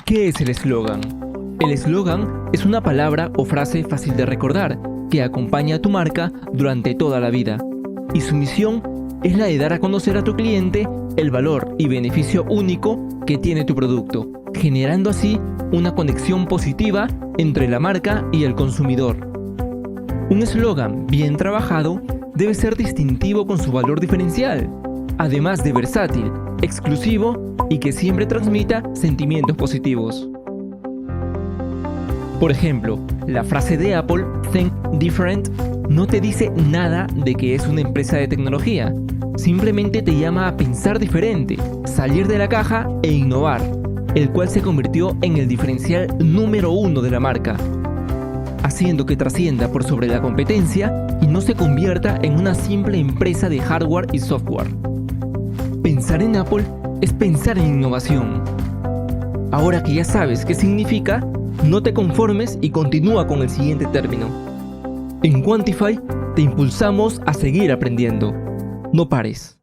¿Qué es el eslogan? El eslogan es una palabra o frase fácil de recordar que acompaña a tu marca durante toda la vida. Y su misión es la de dar a conocer a tu cliente el valor y beneficio único que tiene tu producto, generando así una conexión positiva entre la marca y el consumidor. Un eslogan bien trabajado debe ser distintivo con su valor diferencial, además de versátil, exclusivo y que siempre transmita sentimientos positivos. Por ejemplo, la frase de Apple, Think Different, no te dice nada de que es una empresa de tecnología, simplemente te llama a pensar diferente, salir de la caja e innovar, el cual se convirtió en el diferencial número 1 de la marca, haciendo que trascienda por sobre la competencia y no se convierta en una simple empresa de hardware y software. Pensar en Apple es pensar en innovación. Ahora que ya sabes qué significa, no te conformes y continúa con el siguiente término. En Quantify te impulsamos a seguir aprendiendo. No pares.